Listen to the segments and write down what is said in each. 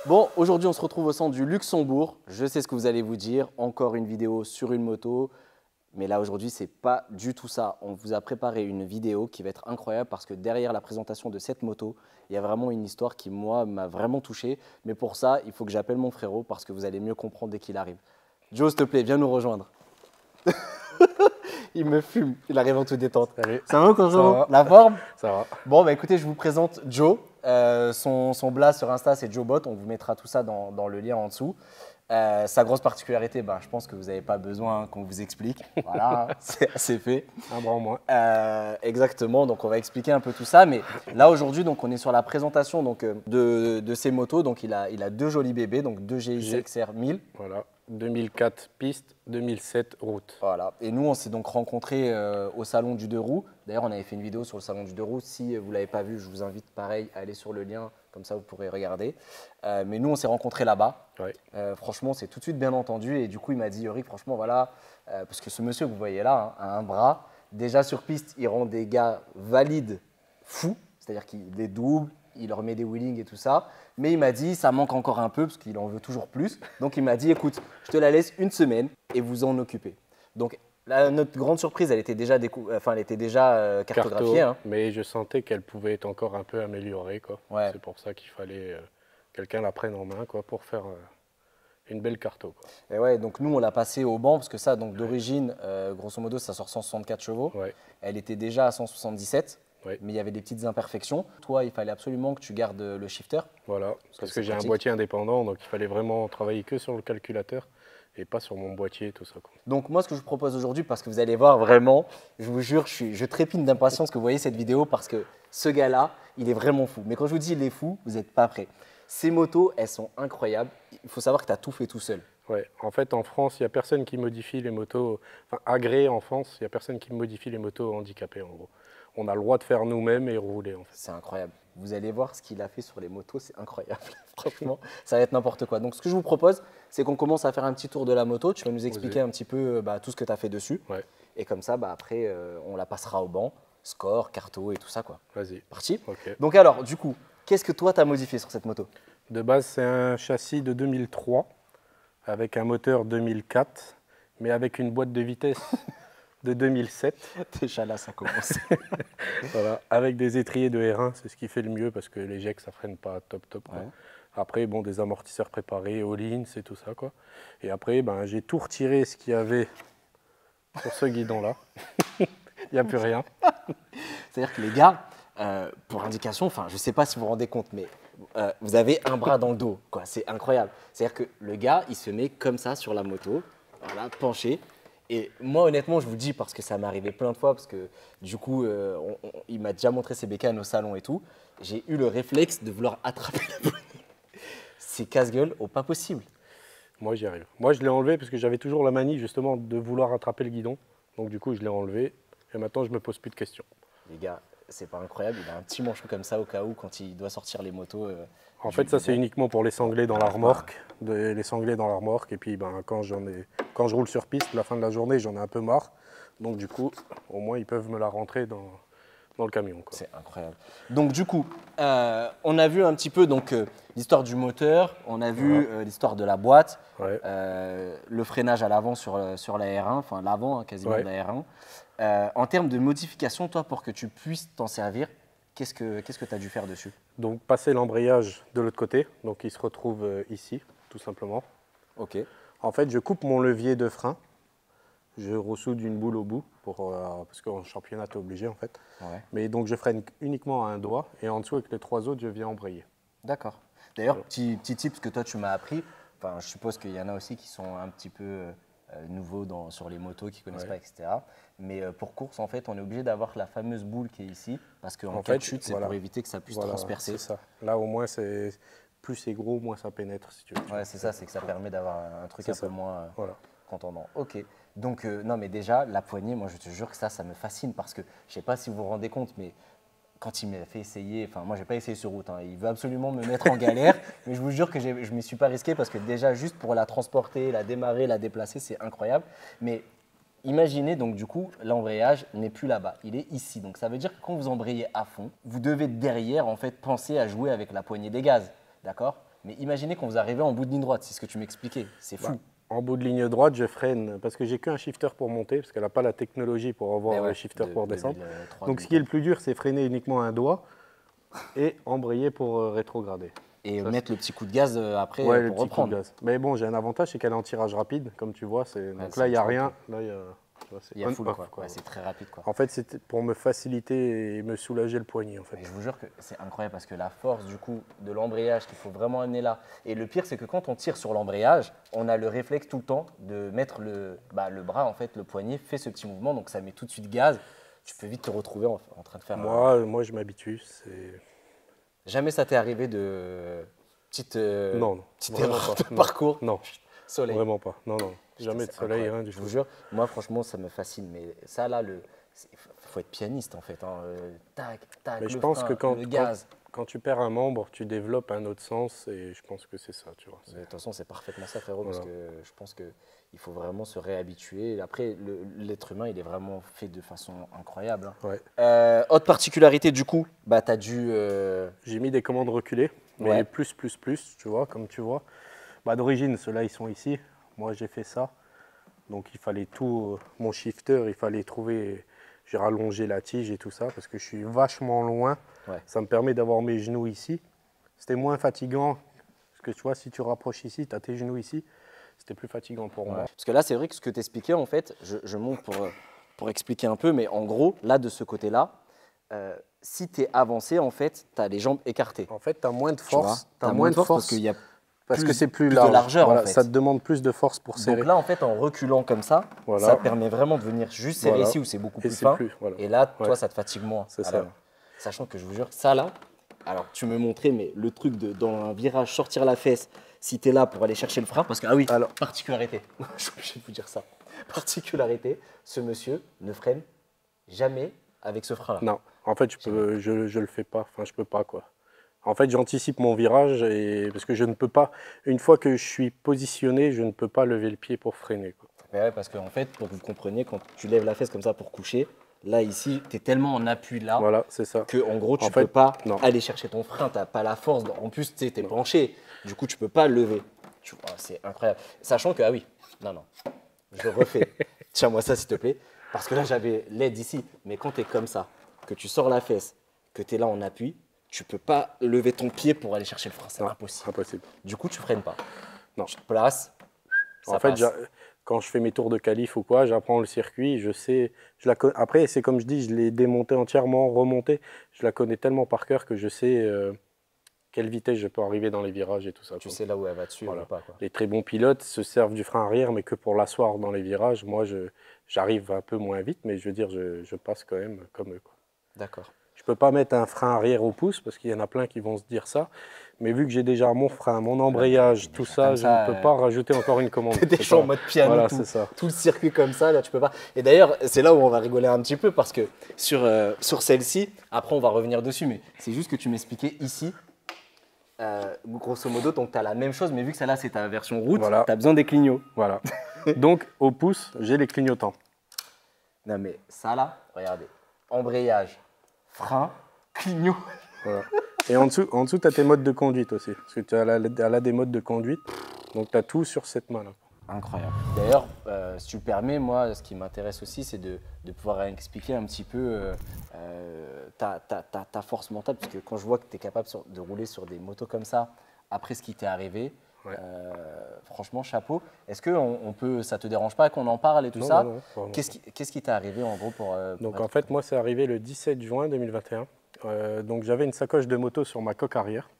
Bon, aujourd'hui, on se retrouve au centre du Luxembourg. Je sais ce que vous allez vous dire. Encore une vidéo sur une moto. Mais là, aujourd'hui, ce n'est pas du tout ça. On vous a préparé une vidéo qui va être incroyable parce que derrière la présentation de cette moto, il y a vraiment une histoire qui, moi, m'a vraiment touché. Mais pour ça, il faut que j'appelle mon frérot parce que vous allez mieux comprendre dès qu'il arrive. Joe, s'il te plaît, viens nous rejoindre. Il me fume, il arrive en toute détente. Salut. Ça va quand Ça va. La forme? Ça va. Bon, bah écoutez, je vous présente Joe. Son blast sur Insta, c'est JoeBot. On vous mettra tout ça dans le lien en dessous. Sa grosse particularité, bah, je pense que vous n'avez pas besoin qu'on vous explique. Voilà, c'est assez fait. Un bras en moins. Exactement, donc on va expliquer un peu tout ça. Mais là, aujourd'hui, donc, on est sur la présentation donc, de ses motos. Donc, il a deux jolis bébés, donc deux GXR 1000. Voilà. 2004 piste, 2007 route. Voilà. Et nous, on s'est donc rencontrés au salon du deux roues. D'ailleurs, on avait fait une vidéo sur le salon du deux roues. Si vous ne l'avez pas vu, je vous invite pareil à aller sur le lien. Comme ça, vous pourrez regarder. Mais nous, on s'est rencontrés là-bas. Ouais. Franchement, c'est tout de suite bien entendu. Et du coup, il m'a dit, Yorick, franchement, voilà, parce que ce monsieur que vous voyez là, hein, a un bras. Déjà sur piste, il rend des gars valides fous. C'est-à-dire qu'il les double, il leur met des wheelings et tout ça. Mais il m'a dit, ça manque encore un peu parce qu'il en veut toujours plus. Donc, il m'a dit, écoute, je te la laisse une semaine et vous en occupez. Donc, là, notre grande surprise, elle était déjà, cartographiée. Hein. Mais je sentais qu'elle pouvait être encore un peu améliorée, quoi. Ouais. C'est pour ça qu'il fallait quelqu'un la prenne en main, quoi, pour faire une belle carto, quoi. Et ouais, donc nous, on l'a passé au banc parce que ça, donc d'origine, grosso modo, ça sort 164 chevaux. Ouais. Elle était déjà à 177. Ouais. Mais il y avait des petites imperfections. Toi, il fallait absolument que tu gardes le shifter. Voilà, parce que j'ai un pratique. boîtier indépendant, donc il fallait vraiment travailler que sur le calculateur et pas sur mon boîtier et tout ça, quoi. Donc moi, ce que je vous propose aujourd'hui, parce que vous allez voir vraiment, je vous jure, je trépigne d'impatience que vous voyez cette vidéo parce que ce gars-là, il est vraiment fou. Mais quand je vous dis il est fou, vous n'êtes pas prêts. Ces motos, elles sont incroyables. Il faut savoir que tu as tout fait tout seul. Ouais, en fait, en France, il n'y a personne qui modifie les motos, enfin agréé en France, il n'y a personne qui modifie les motos handicapées, en gros. On a le droit de faire nous-mêmes et rouler, en fait. C'est incroyable. Vous allez voir ce qu'il a fait sur les motos, c'est incroyable. Franchement, ça va être n'importe quoi. Donc, ce que je vous propose, c'est qu'on commence à faire un petit tour de la moto. Tu vas nous expliquer un petit peu tout ce que tu as fait dessus. Ouais. Et comme ça, après, on la passera au banc, score, carto et tout ça, quoi. Vas-y. Parti. Ok. Donc alors, du coup, qu'est-ce que toi, tu as modifié sur cette moto? De base, c'est un châssis de 2003 avec un moteur 2004, mais avec une boîte de vitesse de 2007. Déjà là, ça commence. Voilà, avec des étriers de R1, c'est ce qui fait le mieux parce que les jacks, ça freine pas top, quoi. Ouais. Après, bon, des amortisseurs préparés, all-in, c'est tout ça, quoi. Et après, ben, j'ai tout retiré ce qu'il y avait sur ce guidon-là. Il n'y a plus rien. C'est-à-dire que les gars, pour indication, enfin, je ne sais pas si vous vous rendez compte, mais vous avez un bras dans le dos, quoi. C'est incroyable. C'est-à-dire que le gars, il se met comme ça sur la moto, voilà, penché. Et moi, honnêtement, je vous dis, parce que ça m'est arrivé plein de fois, parce que du coup, il m'a déjà montré ses bécanes au salon et tout, j'ai eu le réflexe de vouloir attraper la poignée. C'est casse-gueule au pas possible. Moi, j'y arrive. Moi, je l'ai enlevé parce que j'avais toujours la manie, justement, de vouloir attraper le guidon. Donc, du coup, je l'ai enlevé. Et maintenant, je me pose plus de questions. Les gars, c'est pas incroyable, il a un petit manchon comme ça au cas où, quand il doit sortir les motos. En fait, ça, c'est uniquement pour les sanglés dans la remorque. Les sanglés dans la remorque. Et puis, ben, quand je roule sur piste, la fin de la journée, j'en ai un peu marre. Donc, du coup, au moins, ils peuvent me la rentrer dans le camion, quoi. C'est incroyable. Donc, du coup, on a vu un petit peu l'histoire du moteur, on a vu l'histoire de la boîte, Ouais. le freinage à l'avant sur la R1, enfin l'avant quasiment Ouais. de la R1. En termes de modification, toi, pour que tu puisses t'en servir, qu'est-ce que tu as dû faire dessus? Donc, passer l'embrayage de l'autre côté. Donc, il se retrouve ici, tout simplement. Ok. En fait, je coupe mon levier de frein. Je ressoude une boule au bout, parce qu'en championnat, tu es obligé, en fait. Ouais. Mais donc, je freine uniquement à un doigt. Et en dessous, avec les trois autres, je viens embrayer. D'accord. D'ailleurs, petit tip que toi, tu m'as appris. Enfin, je suppose qu'il y en a aussi qui sont un petit peu nouveaux sur les motos, qui ne connaissent pas, etc. Mais pour course, en fait, on est obligé d'avoir la fameuse boule qui est ici. Parce qu'en cas de chute, c'est pour éviter que ça puisse transpercer. C'est ça. Là, au moins, plus c'est gros, moins ça pénètre, si tu veux. Ouais, c'est ça, c'est que ça permet d'avoir un truc un peu moins Voilà. contendant. Ok. Donc, non, mais déjà, la poignée, moi, je te jure que ça me fascine parce que je ne sais pas si vous vous rendez compte, mais quand il m'a fait essayer, enfin, moi, je n'ai pas essayé sur route, hein, il veut absolument me mettre en galère, mais je vous jure que je ne m'y suis pas risqué parce que déjà, juste pour la transporter, la démarrer, la déplacer, c'est incroyable. Mais imaginez donc, du coup, l'embrayage n'est plus là-bas, il est ici. Donc, ça veut dire que quand vous embrayez à fond, vous devez derrière, en fait, penser à jouer avec la poignée des gaz, d'accord ? Mais imaginez quand vous arrivez en bout de ligne droite, c'est ce que tu m'expliquais. C'est fou. Bah, en bout de ligne droite, je freine parce que j'ai qu'un shifter pour monter, parce qu'elle n'a pas la technologie pour avoir Mais ouais, le shifter pour descendre. 2003, Donc ce qui est le plus dur, c'est freiner uniquement un doigt et embrayer pour rétrograder. Et Ça, mettre le petit coup de gaz après ouais, le pour petit coup de reprendre. gaz. Mais bon, j'ai un avantage, c'est qu'elle est en tirage rapide, comme tu vois. Donc c'est là, il n'y a un rien. truc. Là, tu vois, Il y a full, on-off, quoi. quoi. Ouais, c'est très rapide, quoi. En fait, c'était pour me faciliter et me soulager le poignet, en fait. Mais je vous jure que c'est incroyable parce que la force du coup de l'embrayage qu'il faut vraiment amener là. Et le pire, c'est que quand on tire sur l'embrayage, on a le réflexe tout le temps de mettre le bras, en fait, le poignet fait ce petit mouvement, donc ça met tout de suite gaz. Tu peux vite te retrouver en train de faire Moi, je m'habitue. Jamais ça t'est arrivé de Non, petite vraiment erreur pas. de Non. parcours Non, soleil. vraiment pas. Non, non. Putain, Jamais de c'est soleil, incroyable. rien du Je tout. vous jure, moi franchement ça me fascine. Mais ça là, il faut être pianiste en fait. Hein. Tac, tac, Mais je le pense frein, que le gaz. quand tu perds un membre, tu développes un autre sens et je pense que c'est ça, tu vois. De toute façon, c'est parfaitement ça, frérot, Voilà. parce que je pense qu'il faut vraiment se réhabituer. Après, l'être humain, il est vraiment fait de façon incroyable. Hein. Ouais. Autre particularité, du coup, bah, tu as dû. J'ai mis des commandes reculées, mais Ouais. les plus, tu vois, comme tu vois. Bah, d'origine, ceux-là, ils sont ici. Moi, j'ai fait ça. Donc, il fallait tout. Mon shifter, il fallait trouver. J'ai rallongé la tige et tout ça parce que je suis vachement loin. Ouais. Ça me permet d'avoir mes genoux ici. C'était moins fatigant. Parce que tu vois, si tu rapproches ici, tu as tes genoux ici. C'était plus fatigant pour moi. Parce que là, c'est vrai que ce que tu expliquais, en fait, je monte pour expliquer un peu, mais en gros, là, de ce côté-là, si tu es avancé, en fait, tu as les jambes écartées. En fait, tu as moins de Tu vois. force. T'as moins de force parce qu'il y a parce que c'est plus de large. largeur, Voilà, en fait. ça te demande plus de force pour serrer. Donc là, en fait, en reculant comme ça, Voilà. ça permet vraiment de venir juste serrer Voilà. ici où c'est beaucoup Et plus c'est fin. plus, voilà. Et là, toi, Ouais. ça te fatigue moins. C'est ça. Alors, sachant que je vous jure, ça là, alors tu me montrais, mais le truc de dans un virage, sortir la fesse, si tu es là pour aller chercher le frein, parce que, ah oui, Alors. particularité, je suis obligé de vous dire ça. Particularité, ce monsieur ne freine jamais avec ce frein-là. Non, en fait, je le fais pas. Enfin, je peux pas, quoi. En fait, j'anticipe mon virage parce que je ne peux pas. Une fois que je suis positionné, je ne peux pas lever le pied pour freiner, quoi. Mais ouais, parce qu'en fait, pour que vous compreniez, quand tu lèves la fesse comme ça pour coucher, là, ici, tu es tellement en appui là. Voilà, c'est ça. Que en gros, tu En ne peux fait, pas non. aller chercher ton frein, tu n'as pas la force. En plus, tu es penché, du coup, tu ne peux pas lever. C'est incroyable. Sachant que, ah oui, non, je refais. Tiens-moi ça, s'il te plaît. Parce que là, j'avais l'aide ici. Mais quand tu es comme ça, que tu sors la fesse, que tu es là en appui, tu ne peux pas lever ton pied pour aller chercher le frein. C'est Non, impossible. impossible. Du coup, tu freines pas. Non. Tu te places. Ça En fait, passe. quand je fais mes tours de qualif ou quoi, j'apprends le circuit, je sais. Après, c'est comme je dis, je l'ai démonté entièrement, remonté. Je la connais tellement par cœur que je sais quelle vitesse je peux arriver dans les virages et tout ça. Tu quoi. sais là où elle va dessus Voilà. ou pas. Quoi. Les très bons pilotes se servent du frein arrière, mais que pour l'asseoir dans les virages. Moi, j'arrive un peu moins vite, mais je veux dire, je passe quand même comme eux, quoi. D'accord. Je ne peux pas mettre un frein arrière au pouce, parce qu'il y en a plein qui vont se dire ça. Mais vu que j'ai déjà mon frein, mon embrayage, tout ça, comme je ça, ne peux pas rajouter encore une commande. T'es déjà en mode piano, Voilà, tout, c'est ça. tout le circuit comme ça, là tu peux pas. Et d'ailleurs, c'est là où on va rigoler un petit peu parce que sur celle-ci, après on va revenir dessus, mais c'est juste que tu m'expliquais ici, grosso modo, donc tu as la même chose, mais vu que celle-là c'est ta version route, Voilà. tu as besoin des clignots. Voilà. Donc, au pouce, j'ai les clignotants. Non mais ça là, regardez, embrayage, frein, clignot. Voilà. Et en dessous tu as tes modes de conduite aussi. Parce que tu as des modes de conduite. Donc, tu as tout sur cette main-là. Incroyable. D'ailleurs, si tu le permets, moi, ce qui m'intéresse aussi, c'est de pouvoir expliquer un petit peu ta force mentale. Parce que quand je vois que tu es capable de rouler sur des motos comme ça, après ce qui t'est arrivé, Ouais. franchement, chapeau. Est-ce que ça te dérange pas qu'on en parle et tout Non, ça? non, non, vraiment Qu'est-ce qui t'est arrivé en gros pour Donc être- en fait, moi, c'est arrivé le 17 juin 2021. Donc j'avais une sacoche de moto sur ma coque arrière.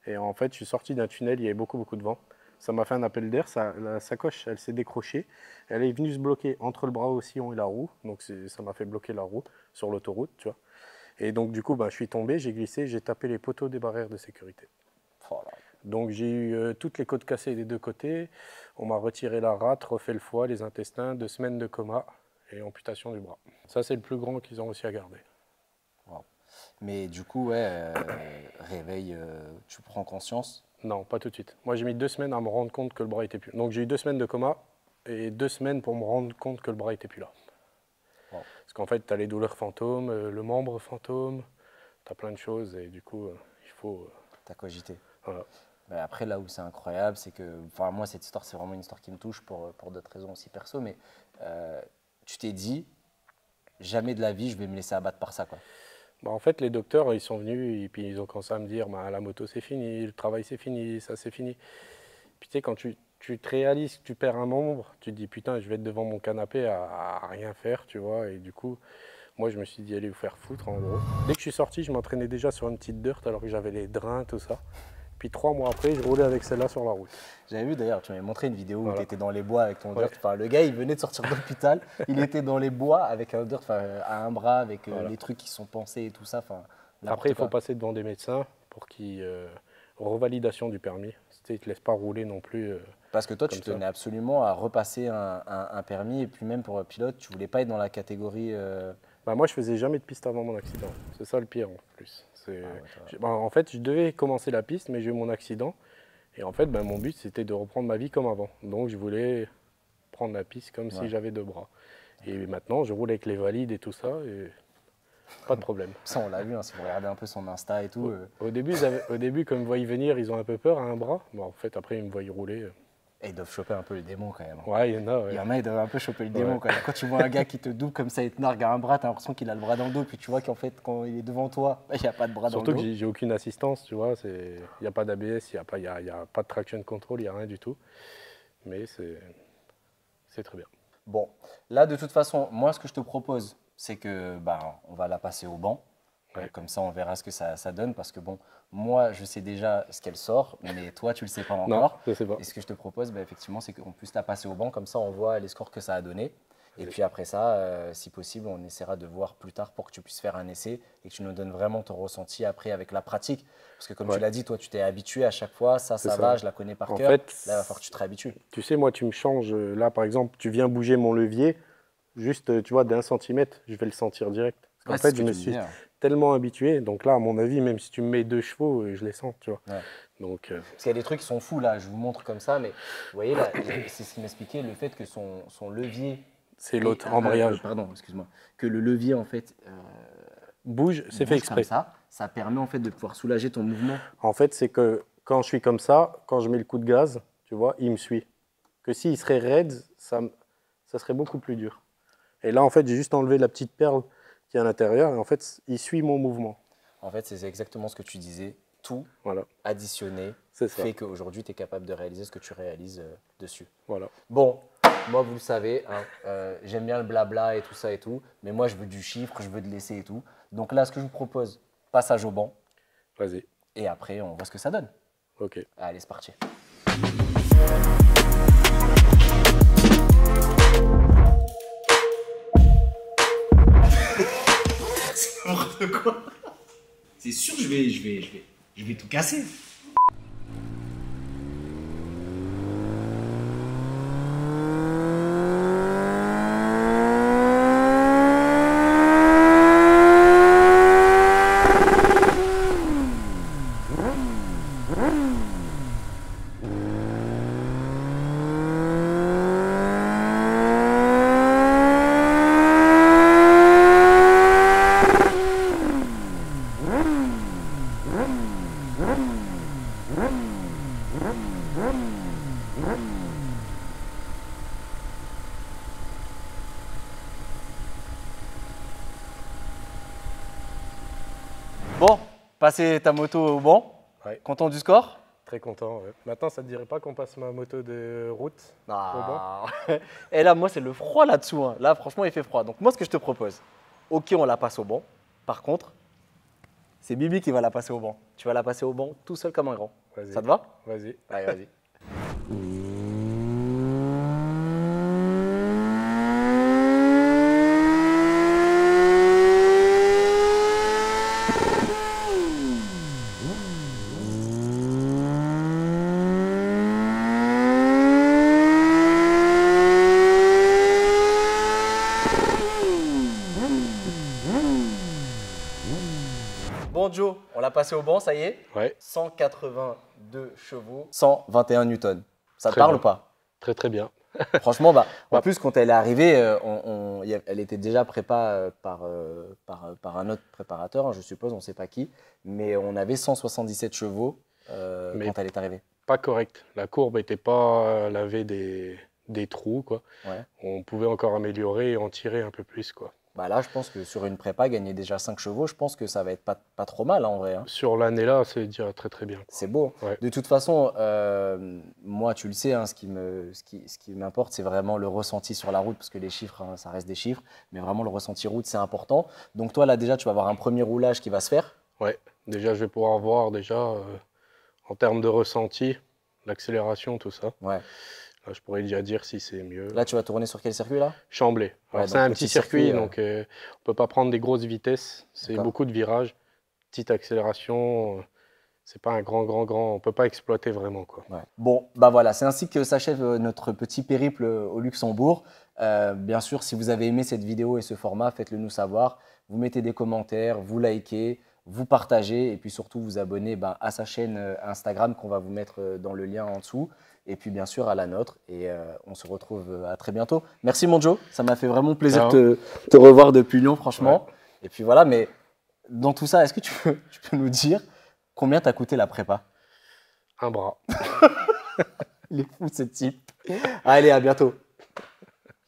Et en fait, je suis sorti d'un tunnel, il y avait beaucoup de vent. Ça m'a fait un appel d'air, la sacoche, elle s'est décrochée. Elle est venue se bloquer entre le bras au sillon et la roue. Donc ça m'a fait bloquer la roue sur l'autoroute, tu vois. Et donc du coup, je suis tombé, j'ai glissé, j'ai tapé les poteaux des barrières de sécurité. Oh là. Donc j'ai eu toutes les côtes cassées des deux côtés. On m'a retiré la rate, refait le foie, les intestins, 2 semaines de coma et amputation du bras. Ça, c'est le plus grand qu'ils ont aussi à garder. Mais du coup, ouais, réveil, tu prends conscience. Non, pas tout de suite. Moi, j'ai mis 2 semaines à me rendre compte que le bras était plus. Donc j'ai eu 2 semaines de coma et 2 semaines pour me rendre compte que le bras était plus là. Wow. Parce qu'en fait, tu as les douleurs fantômes, le membre fantôme, tu as plein de choses et du coup, il faut. T'as cogité. Voilà. Bah, après, là où c'est incroyable, c'est que, enfin, moi, cette histoire, c'est vraiment une histoire qui me touche pour d'autres raisons aussi perso, mais tu t'es dit, jamais de la vie, je vais me laisser abattre par ça, quoi. Bah, en fait, les docteurs, ils sont venus et puis ils ont commencé à me dire, bah, la moto c'est fini, le travail c'est fini, ça c'est fini. Puis tu sais, quand tu te réalises que tu perds un membre, tu te dis putain, je vais être devant mon canapé à rien faire, tu vois. Et du coup, moi je me suis dit, allez vous faire foutre en gros. Dès que je suis sorti, je m'entraînais déjà sur une petite dirt alors que j'avais les drains, tout ça. Puis 3 mois après, je roulais avec celle-là sur la route. J'avais vu d'ailleurs, tu m'avais montré une vidéo où Voilà. tu étais dans les bois avec ton Ouais. dirt. Enfin, le gars, il venait de sortir de l'hôpital, il était dans les bois avec un dirt, enfin, à un bras, avec Voilà. les trucs qui sont pensés et tout ça. Enfin, Après, il faut quoi. passer devant des médecins pour qu'ils revalidation du permis. Tu sais, ils ne te laissent pas rouler non plus. Parce que toi, tu comme ça. tenais absolument à repasser un permis, et puis même pour pilote, tu voulais pas être dans la catégorie. Bah, moi, je faisais jamais de piste avant mon accident. C'est ça le pire en plus. En fait, je devais commencer la piste, mais j'ai eu mon accident. Et en fait, bah, mon but, c'était de reprendre ma vie comme avant. Donc, je voulais prendre la piste comme si j'avais 2 bras. Et maintenant, je roule avec les valides et tout ça, et pas de problème. Ça, on l'a vu, hein, si vous regardez un peu son Insta et tout. Au début, quand ils me voient venir, ils ont un peu peur à un bras. Bon, en fait, après, ils me voient rouler. Et ils doivent choper un peu le démon quand même. Ouais, il y en a. Ouais. Il y en a, ils doivent un peu choper le démon quand même. Quand tu vois un gars qui te double comme ça et te nargue à un bras, t'as l'impression qu'il a le bras dans le dos, puis tu vois qu'en fait, quand il est devant toi, il n'y a pas de bras Surtout dans le que dos. j'ai aucune assistance, tu vois. Il n'y a pas d'ABS, il n'y a pas de traction control, il n'y a rien du tout. Mais c'est très bien. Bon, là, de toute façon, moi, ce que je te propose, c'est que bah, on va la passer au banc. Ouais. Comme ça, on verra ce que ça donne. Parce que bon, moi, je sais déjà ce qu'elle sort, mais toi, tu le sais pas Non, encore. je sais pas. Et ce que je te propose, bah, effectivement, c'est qu'on puisse la passer au banc. Comme ça, on voit les scores que ça a donné. Et Vas-y. puis après ça, si possible, on essaiera de voir plus tard pour que tu puisses faire un essai et que tu nous donnes vraiment ton ressenti après avec la pratique. Parce que comme tu l'as dit, toi, tu t'es habitué à chaque fois. Ça C'est ça. va, je la connais par En cœur. fait, Là, il va falloir que tu te réhabitues. Tu sais, moi, tu me changes. Là, par exemple, tu viens bouger mon levier, juste, tu vois, d'1 centimètre, je vais le sentir direct. Parce qu'en Ouais, c'est fait, ce je que me tu me suis disais, hein. tellement habitué. Donc là, à mon avis, même si tu me mets 2 chevaux, je les sens, tu vois. Ouais. Donc, Parce qu'il y a des trucs qui sont fous là, je vous montre comme ça, mais vous voyez là, c'est ce qui m'expliquait, le fait que son levier. c'est l'autre et- embrayage. pardon, excuse-moi. Que le levier en fait Bouge, c'est fait bouge exprès. comme ça permet en fait de pouvoir soulager ton mouvement. En fait, c'est que quand je suis comme ça, quand je mets le coup de gaz, tu vois, il me suit. Que s'il serait raide, ça serait beaucoup plus dur. Et là, en fait, j'ai juste enlevé la petite perle qui est à l'intérieur, et en fait, il suit mon mouvement. En fait, c'est exactement ce que tu disais. Tout Voilà, additionné c'est ça. fait qu'aujourd'hui, tu es capable de réaliser ce que tu réalises dessus. Voilà. Bon, moi, vous le savez, hein, j'aime bien le blabla et tout ça et tout, mais moi, je veux du chiffre, je veux de l'essai et tout. Donc là, ce que je vous propose, passage au banc, Vas-y. et après, on voit ce que ça donne. Ok. Allez, c'est parti. C'est n'importe quoi. C'est sûr, je vais tout casser. Bon, passer ta moto au banc. Ouais. Content du score? Très content. Ouais. Maintenant, ça te dirait pas qu'on passe ma moto de route au banc? Ah. Et là, moi, c'est le froid là-dessous, hein. Là, franchement, il fait froid. Donc, moi, ce que je te propose, ok, on la passe au banc. Par contre, c'est Bibi qui va la passer au banc. Tu vas la passer au banc tout seul comme un grand. Vas-y. Ça te va? Vas-y. Allez, vas-y. Bon, Joe, on l'a passé au banc, ça y est. Ouais. 182 chevaux, 121 newtons. Ça te Très parle bien. ou pas? Très très bien. Franchement, bah, en Ouais. plus, quand elle est arrivée, elle était déjà prépa par un autre préparateur, hein, je suppose, on ne sait pas qui. Mais on avait 177 chevaux quand elle est arrivée? Pas correct. La courbe n'était pas, elle avait des trous, quoi. Ouais. On pouvait encore améliorer et en tirer un peu plus, quoi. Bah là, je pense que sur une prépa, gagner déjà 5 chevaux, je pense que ça va être pas trop mal hein, en vrai, hein. Sur l'année-là, c'est déjà très très bien, quoi. C'est beau. Ouais. De toute façon, moi, tu le sais, hein, ce qui m'importe, c'est vraiment le ressenti sur la route, parce que les chiffres, hein, ça reste des chiffres, mais vraiment le ressenti route, c'est important. Donc toi, là, déjà, tu vas avoir un premier roulage qui va se faire. Ouais. Déjà, je vais pouvoir voir déjà en termes de ressenti, l'accélération, tout ça. Ouais. Là, je pourrais déjà dire si c'est mieux. Là, tu vas tourner sur quel circuit, là? Chambly. Alors, Ouais, c'est donc un petit petit circuit, circuit, donc on ne peut pas prendre des grosses vitesses. C'est D'accord. beaucoup de virages, petite accélération. C'est pas un grand. On ne peut pas exploiter vraiment, quoi. Ouais. Bon, bah voilà, c'est ainsi que s'achève notre petit périple au Luxembourg. Bien sûr, si vous avez aimé cette vidéo et ce format, faites-le nous savoir. Vous mettez des commentaires, vous likez, vous partagez et puis surtout vous abonnez à sa chaîne Instagram qu'on va vous mettre dans le lien en dessous. Et puis bien sûr à la nôtre. Et on se retrouve à très bientôt. Merci mon Joe, ça m'a fait vraiment plaisir de te revoir depuis Lyon, franchement. Ouais. Et puis voilà, mais dans tout ça, est-ce que tu peux nous dire combien t'a coûté la prépa? Un bras. Il est fou ce type. Allez, à bientôt.